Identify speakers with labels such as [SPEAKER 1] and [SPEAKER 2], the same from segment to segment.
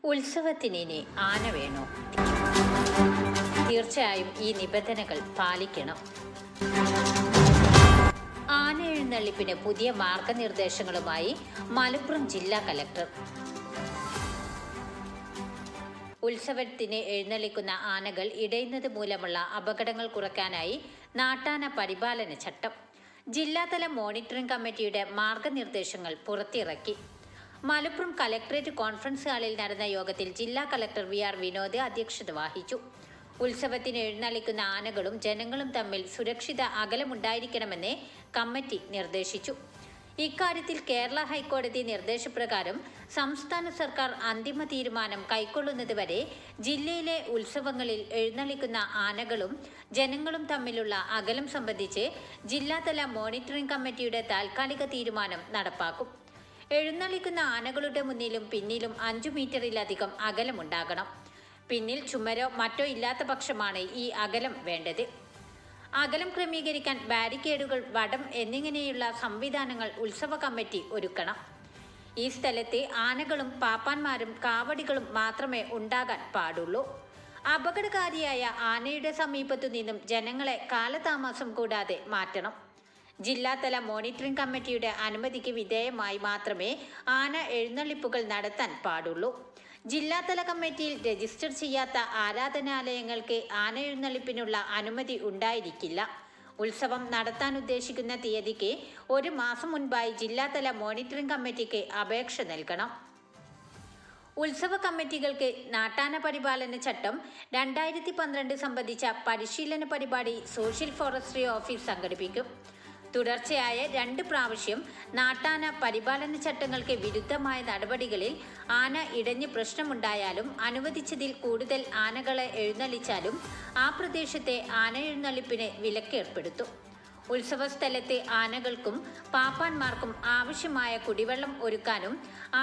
[SPEAKER 1] ഉത്സവത്തിനി ആന വേണോ? തീർച്ചയായും ഈ നിബന്ധനകൾ പാലിക്കണം. ആന എഴുന്നള്ളിപ്പിന് പുതിയ മാർഗനിർദ്ദേശങ്ങളുമായി മലപ്പുറം ജില്ലാ കലക്ടർ. ഉത്സവത്തിന് എഴുന്നള്ളിക്കുന്ന ആനകൾ ഇടയുന്നത് മൂലമുള്ള അപകടങ്ങൾ കുറയ്ക്കാനായി നാട്ടാന പരിപാലന ചട്ടം ജില്ലാതല മോണിറ്ററിംഗ് കമ്മിറ്റിയുടെ മാർഗനിർദ്ദേശങ്ങൾ പുറത്തിറക്കി. മലപ്പുറം കലക്ടറേറ്റ് കോൺഫറൻസ് ഹാളിൽ നടന്ന യോഗത്തിൽ ജില്ലാ കലക്ടർ VR വിനോദ് അധ്യക്ഷത വഹിച്ചു. ഉത്സവത്തിന് എഴുന്നള്ളിക്കുന്ന ആനകളും ജനങ്ങളും തമ്മിൽ സുരക്ഷിത അകലമുണ്ടായിരിക്കണമെന്ന് കമ്മിറ്റി നിർദ്ദേശിച്ചു. ഇക്കാര്യത്തിൽ കേരള ഹൈക്കോടതി നിർദ്ദേശപ്രകാരം സംസ്ഥാന സർക്കാർ അന്തിമ തീരുമാനം കൈക്കൊള്ളുന്നതുവരെ ജില്ലയിലെ ഉത്സവങ്ങളിൽ എഴുന്നള്ളിക്കുന്ന ആനകളും ജനങ്ങളും തമ്മിലുള്ള അകലം സംബന്ധിച്ച് ജില്ലാതല മോണിറ്ററിംഗ് കമ്മിറ്റിയുടെ താൽക്കാലിക തീരുമാനം നടപ്പാക്കും. എഴുന്നള്ളിക്കുന്ന ആനകളുടെ മുന്നിലും പിന്നിലും 5 മീറ്ററിലധികം അകലമുണ്ടാകണം. പിന്നിൽ ചുമരോ മറ്റോ ഇല്ലാത്ത പക്ഷമാണ് ഈ അകലം വേണ്ടത്. അകലം ക്രമീകരിക്കാൻ ബാരിക്കേഡുകൾ, വടം എന്നിങ്ങനെയുള്ള സംവിധാനങ്ങൾ ഉത്സവ കമ്മിറ്റി ഒരുക്കണം. ഈ സ്ഥലത്ത് ആനകളും പാപ്പാന്മാരും കാവടികളും മാത്രമേ ഉണ്ടാകാൻ പാടുള്ളൂ. അപകടകാരിയായ ആനയുടെ സമീപത്തു നിന്നും ജനങ്ങളെ കാലതാമസം കൂടാതെ മാറ്റണം. ജില്ലാതല മോണിറ്ററിംഗ് കമ്മിറ്റിയുടെ അനുമതിക്ക് വിധേയമായി മാത്രമേ ആന എഴുന്നള്ളിപ്പുകൾ നടത്താൻ പാടുള്ളൂ. ജില്ലാതല കമ്മിറ്റിയിൽ രജിസ്റ്റർ ചെയ്യാത്ത ആരാധനാലയങ്ങൾക്ക് ആന എഴുന്നള്ളിപ്പിനുള്ള അനുമതി ഉണ്ടായിരിക്കില്ല. ഉത്സവം നടത്താൻ ഉദ്ദേശിക്കുന്ന തീയതിക്ക് 1 മാസം മുൻപായി ജില്ലാതല മോണിറ്ററിംഗ് കമ്മിറ്റിക്ക് അപേക്ഷ നൽകണം. ഉത്സവ കമ്മിറ്റികൾക്ക് നാട്ടാന പരിപാലന ചട്ടം 2012 സംബന്ധിച്ച പരിശീലന പരിപാടി സോഷ്യൽ ഫോറസ്ട്രി ഓഫീസ് സംഘടിപ്പിക്കും. തുടർച്ചയായ 2 പ്രാവശ്യം നാട്ടാന പരിപാലന ചട്ടങ്ങൾക്ക് വിരുദ്ധമായ നടപടികളിൽ ആന ഇടഞ്ഞ് പ്രശ്നമുണ്ടായാലും അനുവദിച്ചതിൽ കൂടുതൽ ആനകളെ എഴുന്നള്ളിച്ചാലും ആ പ്രദേശത്തെ ആന എഴുന്നള്ളിപ്പിന് വിലക്കേർപ്പെടുത്തും. ഉത്സവ സ്ഥലത്തെ ആനകൾക്കും പാപ്പാന്മാർക്കും ആവശ്യമായ കുടിവെള്ളം ഒരുക്കാനും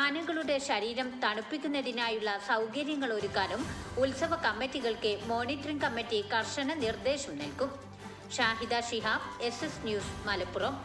[SPEAKER 1] ആനകളുടെ ശരീരം തണുപ്പിക്കുന്നതിനായുള്ള സൗകര്യങ്ങൾ ഒരുക്കാനും ഉത്സവ കമ്മിറ്റികൾക്ക് മോണിറ്ററിംഗ് കമ്മിറ്റി കർശന നിർദ്ദേശം നൽകും. Shahida Shihab, SS news, Malappuram.